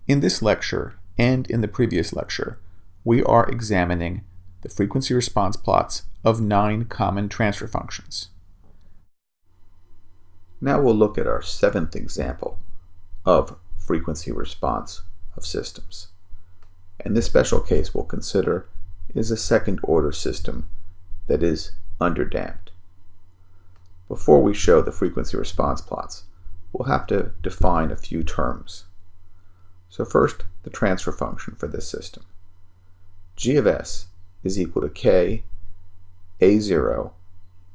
In this lecture, and in the previous lecture, we are examining the frequency response plots of 9 common transfer functions. Now we'll look at our 7th example of frequency response of systems. And this special case we'll consider is a second-order system that is underdamped. Before we show the frequency response plots, we'll have to define a few terms. So first, the transfer function for this system. G of s is equal to k a0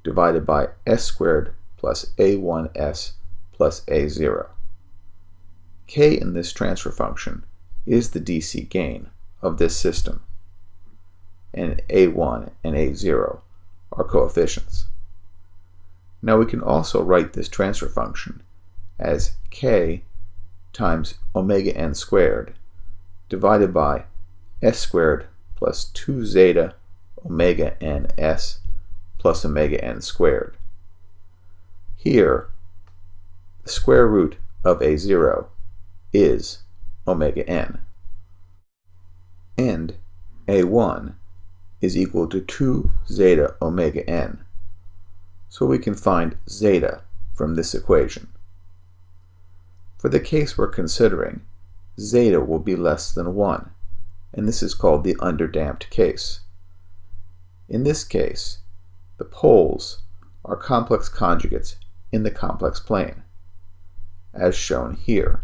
divided by s squared plus a1s plus a0. K in this transfer function is the DC gain of this system, and a1 and a0 are coefficients. Now we can also write this transfer function as k times omega n squared divided by s squared plus 2 zeta omega n s plus omega n squared. Here, the square root of a0 is omega n, and a1 is equal to 2 zeta omega n, so we can find zeta from this equation. For the case we're considering, zeta will be less than 1, and this is called the underdamped case. In this case, the poles are complex conjugates in the complex plane, as shown here.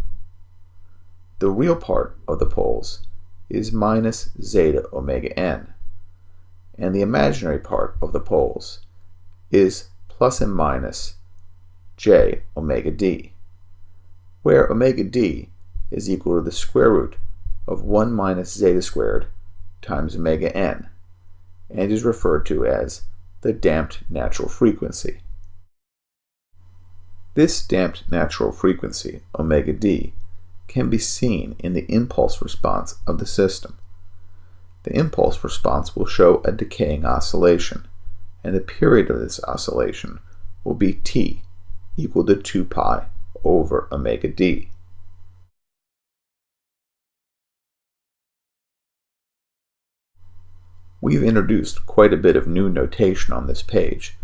The real part of the poles is minus zeta omega n, and the imaginary part of the poles is plus and minus j omega d, where omega d is equal to the square root of 1 minus zeta squared times omega n, and is referred to as the damped natural frequency. This damped natural frequency, omega d, can be seen in the impulse response of the system. The impulse response will show a decaying oscillation, and the period of this oscillation will be t equal to 2 pi over omega d. We've introduced quite a bit of new notation on this page,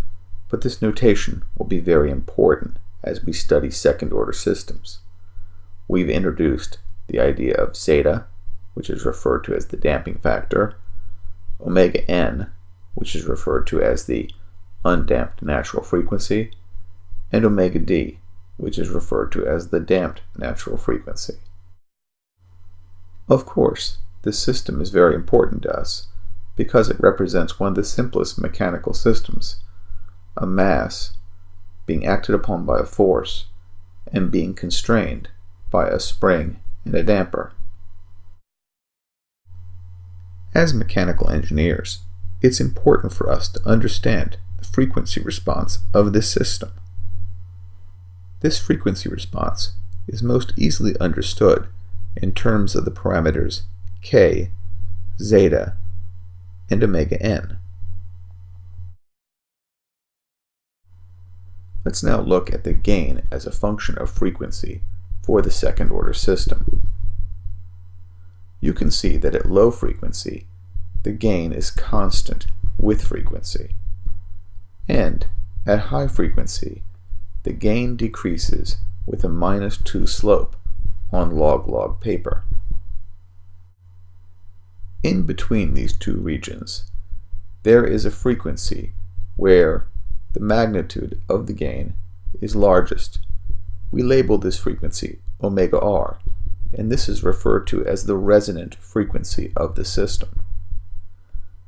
but this notation will be very important as we study second-order systems. We've introduced the idea of zeta, which is referred to as the damping factor, omega n, which is referred to as the undamped natural frequency, and omega d, which is referred to as the damped natural frequency. Of course, this system is very important to us because it represents one of the simplest mechanical systems, a mass being acted upon by a force and being constrained by a spring and a damper. As mechanical engineers, it's important for us to understand the frequency response of this system. This frequency response is most easily understood in terms of the parameters k, zeta, and omega n. Let's now look at the gain as a function of frequency for the second-order system. You can see that at low frequency, the gain is constant with frequency, and at high frequency, the gain decreases with a -2 slope on log-log paper. In between these two regions, there is a frequency where the magnitude of the gain is largest. We label this frequency omega r, and this is referred to as the resonant frequency of the system.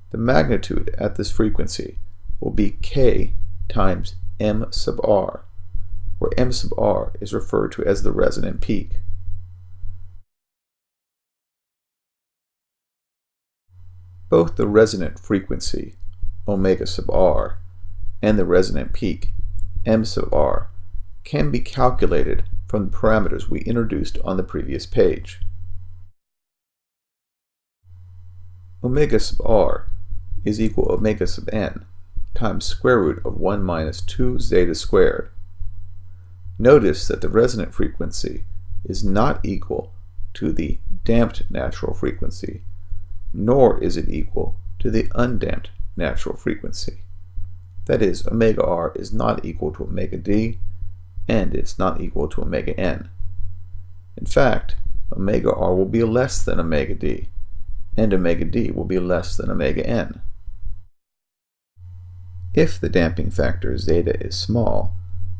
The magnitude at this frequency will be k times m sub r, where m sub r is referred to as the resonant peak. Both the resonant frequency, omega sub r, and the resonant peak, m sub r, can be calculated from the parameters we introduced on the previous page. Omega sub r is equal to omega sub n times square root of 1 minus 2 zeta squared. Notice that the resonant frequency is not equal to the damped natural frequency, nor is it equal to the undamped natural frequency. That is, omega r is not equal to omega d, and it's not equal to omega n. In fact, omega r will be less than omega d, and omega d will be less than omega n. If the damping factor zeta is small,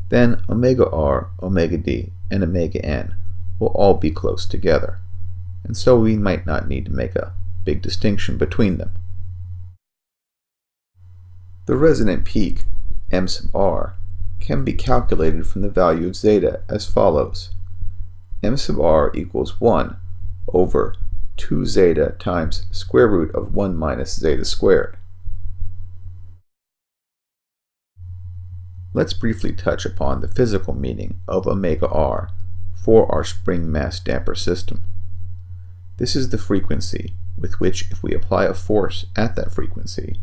then omega r, omega d, and omega n will all be close together, and so we might not need to make a big distinction between them. The resonant peak, m sub r, can be calculated from the value of zeta as follows. M sub r equals 1 over 2 zeta times square root of 1 minus zeta squared. Let's briefly touch upon the physical meaning of omega r for our spring mass damper system. This is the frequency with which, if we apply a force at that frequency,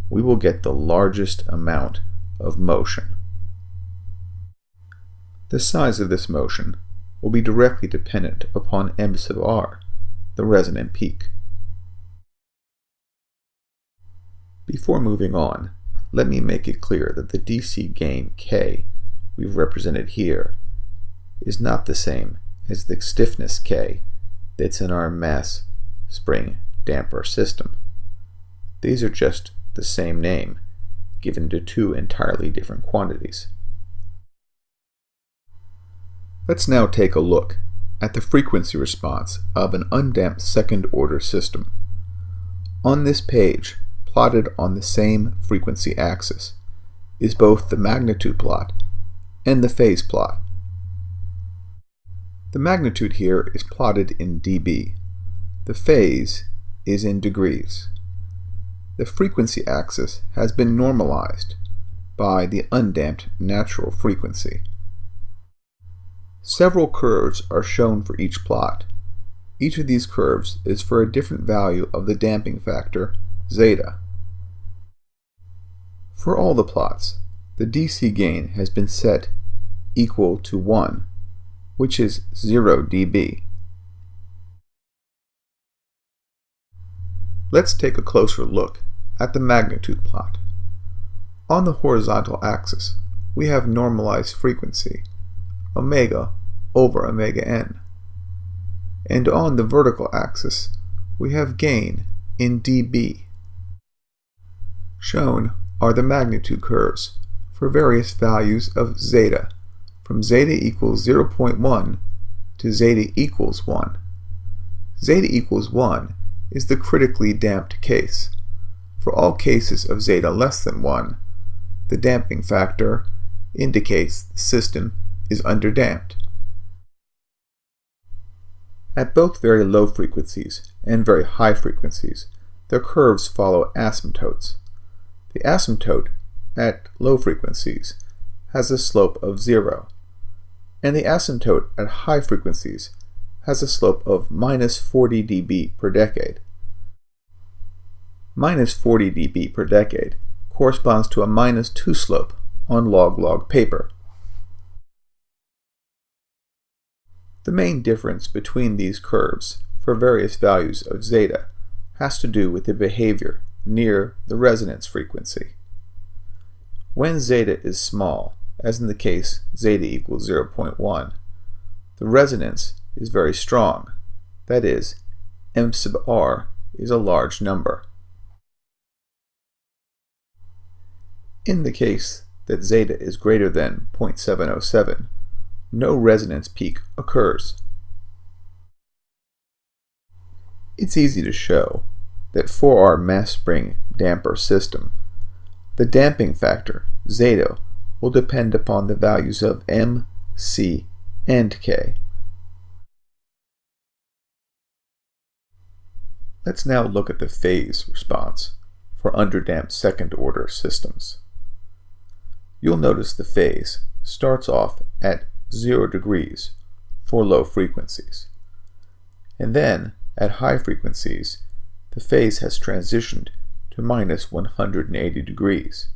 we will get the largest amount of motion. The size of this motion will be directly dependent upon m sub r, the resonant peak. Before moving on, let me make it clear that the DC gain K we've represented here is not the same as the stiffness K that's in our mass spring damper system. These are just the same name given to two entirely different quantities. Let's now take a look at the frequency response of an undamped second-order system. On this page, plotted on the same frequency axis, is both the magnitude plot and the phase plot. The magnitude here is plotted in dB. The phase is in degrees. The frequency axis has been normalized by the undamped natural frequency. Several curves are shown for each plot. Each of these curves is for a different value of the damping factor, zeta. For all the plots, the DC gain has been set equal to 1, which is 0 dB. Let's take a closer look at the magnitude plot. On the horizontal axis, we have normalized frequency, omega over omega n. And on the vertical axis, we have gain in dB. Shown are the magnitude curves for various values of zeta, from zeta equals 0.1 to zeta equals 1. Zeta equals 1 is the critically damped case. For all cases of zeta less than 1, the damping factor indicates the system is underdamped. At both very low frequencies and very high frequencies, the curves follow asymptotes. The asymptote at low frequencies has a slope of 0, and the asymptote at high frequencies has a slope of minus 40 dB per decade. Minus 40 dB per decade corresponds to a minus 2 slope on log-log paper. The main difference between these curves for various values of zeta has to do with the behavior near the resonance frequency. When zeta is small, as in the case zeta equals 0.1, the resonance is very strong. That is, m sub r is a large number. In the case that zeta is greater than 0.707, no resonance peak occurs. It's easy to show that for our mass spring damper system, the damping factor, zeta, will depend upon the values of m, c, and k. Let's now look at the phase response for underdamped second-order systems. You'll notice the phase starts off at 0 degrees for low frequencies, and then at high frequencies the phase has transitioned to minus 180 degrees.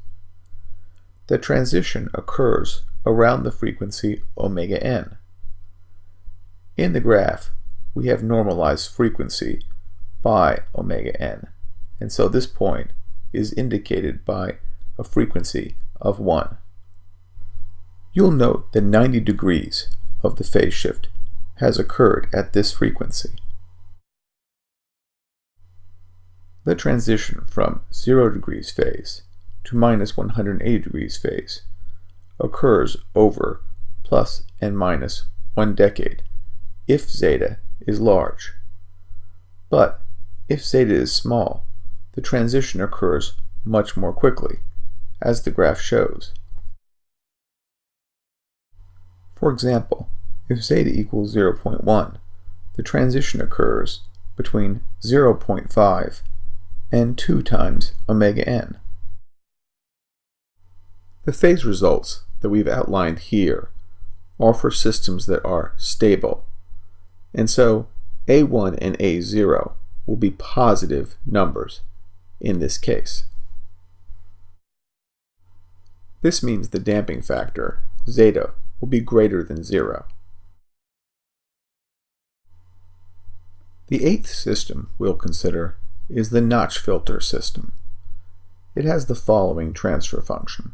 The transition occurs around the frequency omega n. In the graph, we have normalized frequency by omega n, and so this point is indicated by a frequency of 1. You'll note that 90 degrees of the phase shift has occurred at this frequency. The transition from 0 degrees phase to minus 180 degrees phase occurs over plus and minus 1 decade if zeta is large. But if zeta is small, the transition occurs much more quickly, as the graph shows. For example, if zeta equals 0.1, the transition occurs between 0.5 and 2 times omega n. The phase results that we've outlined here are for systems that are stable, and so A1 and A0 will be positive numbers in this case. This means the damping factor, zeta, will be greater than 0. The 8th system we'll consider is the notch filter system. It has the following transfer function.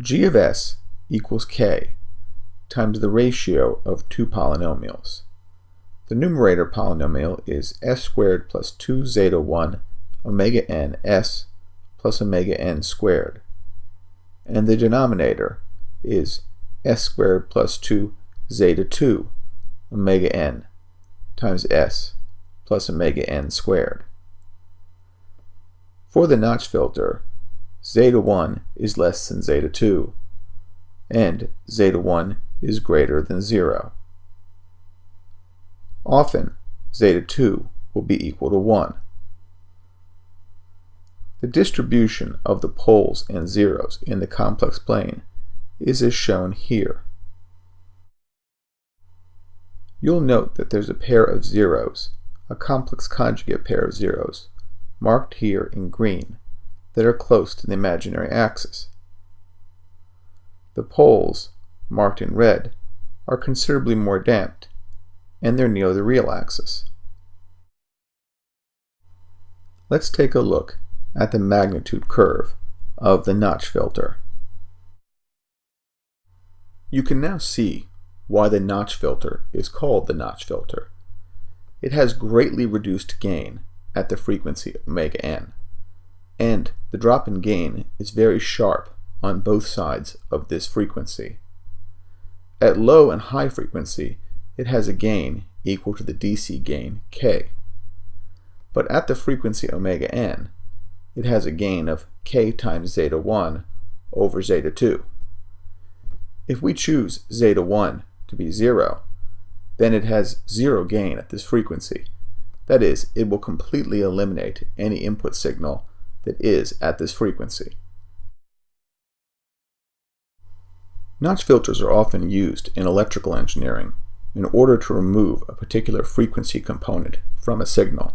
G of s equals k times the ratio of two polynomials. The numerator polynomial is s squared plus 2 zeta 1 omega n s plus omega n squared, and the denominator is s squared plus 2 zeta 2 omega n times s plus omega n squared. For the notch filter, zeta 1 is less than zeta 2, and zeta 1 is greater than 0. Often, zeta 2 will be equal to 1. The distribution of the poles and zeros in the complex plane is as shown here. You'll note that there's a pair of zeros, a complex conjugate pair of zeros, marked here in green, that are close to the imaginary axis. The poles, marked in red, are considerably more damped, and they're near the real axis. Let's take a look at the magnitude curve of the notch filter. You can now see why the notch filter is called the notch filter. It has greatly reduced gain at the frequency omega n, and the drop in gain is very sharp on both sides of this frequency. At low and high frequency, it has a gain equal to the DC gain k. But at the frequency omega n, it has a gain of k times zeta 1 over zeta 2. If we choose zeta 1 to be 0, then it has 0 gain at this frequency. That is, it will completely eliminate any input signal that is at this frequency. Notch filters are often used in electrical engineering in order to remove a particular frequency component from a signal.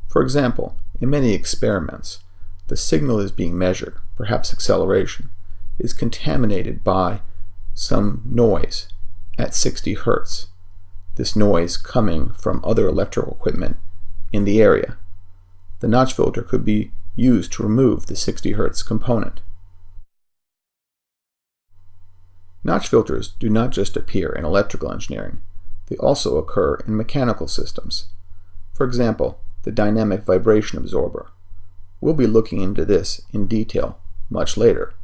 For example, in many experiments, the signal is being measured, perhaps acceleration, is contaminated by some noise at 60 Hertz. This noise coming from other electrical equipment in the area. The notch filter could be used to remove the 60 Hertz component. Notch filters do not just appear in electrical engineering, they also occur in mechanical systems. For example, the dynamic vibration absorber. We'll be looking into this in detail much later.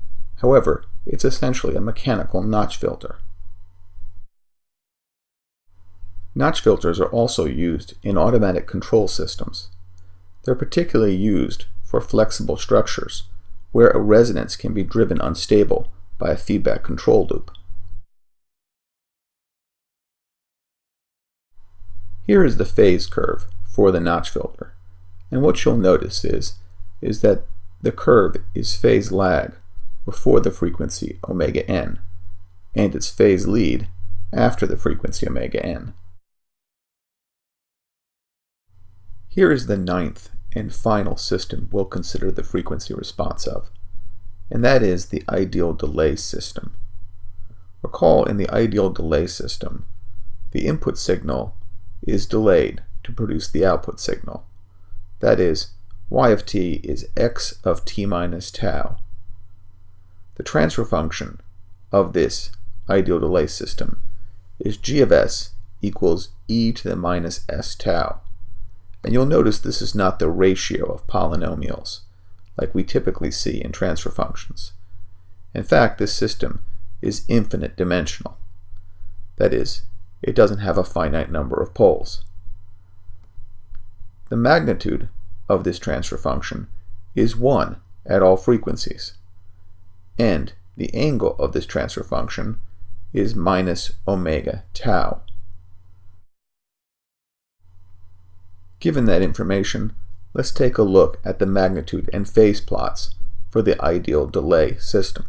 However, it's essentially a mechanical notch filter. Notch filters are also used in automatic control systems. They're particularly used for flexible structures, where a resonance can be driven unstable by a feedback control loop. Here is the phase curve for the notch filter, and what you'll notice is that the curve is phase lag before the frequency omega n, and its phase lead after the frequency omega n. Here is the 9th and final system we'll consider the frequency response of, and that is the ideal delay system. Recall, in the ideal delay system, the input signal is delayed to produce the output signal. That is, y of t is x of t minus tau. The transfer function of this ideal delay system is g of s equals e to the minus s tau. And you'll notice this is not the ratio of polynomials like we typically see in transfer functions. In fact, this system is infinite dimensional. That is, it doesn't have a finite number of poles. The magnitude of this transfer function is 1 at all frequencies, and the angle of this transfer function is minus omega tau. Given that information, let's take a look at the magnitude and phase plots for the ideal delay system.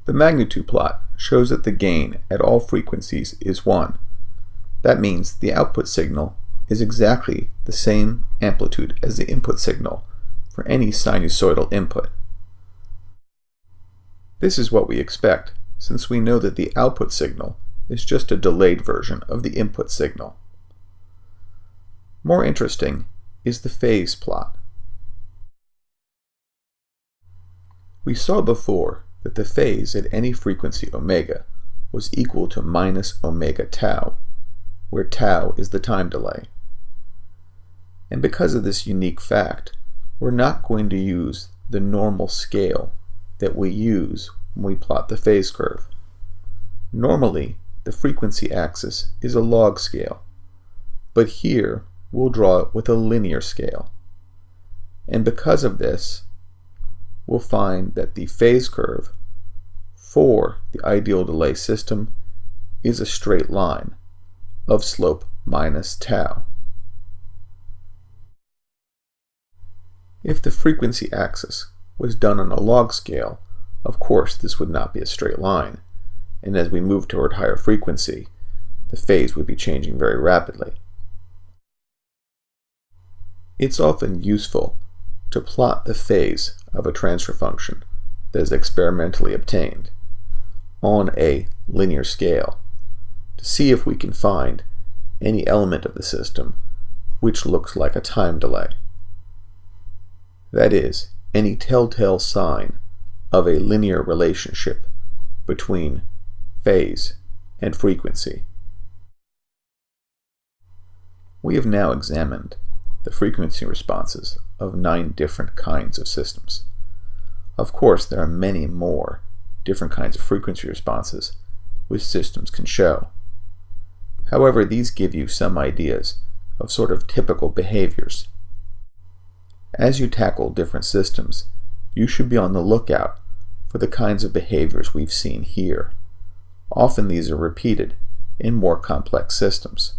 The magnitude plot shows that the gain at all frequencies is 1. That means the output signal is exactly the same amplitude as the input signal for any sinusoidal input. This is what we expect, since we know that the output signal is just a delayed version of the input signal. More interesting is the phase plot. We saw before that the phase at any frequency omega was equal to minus omega tau, where tau is the time delay. And because of this unique fact, we're not going to use the normal scale that we use when we plot the phase curve. Normally, the frequency axis is a log scale, but here we'll draw it with a linear scale. And because of this, we'll find that the phase curve for the ideal delay system is a straight line of slope minus tau. If the frequency axis was done on a log scale, of course this would not be a straight line, and as we move toward higher frequency, the phase would be changing very rapidly. It's often useful to plot the phase of a transfer function that is experimentally obtained on a linear scale to see if we can find any element of the system which looks like a time delay. That is, any telltale sign of a linear relationship between phase and frequency. We have now examined the frequency responses of 9 different kinds of systems. Of course, there are many more different kinds of frequency responses which systems can show. However, these give you some ideas of sort of typical behaviors. As you tackle different systems, you should be on the lookout for the kinds of behaviors we've seen here. Often these are repeated in more complex systems.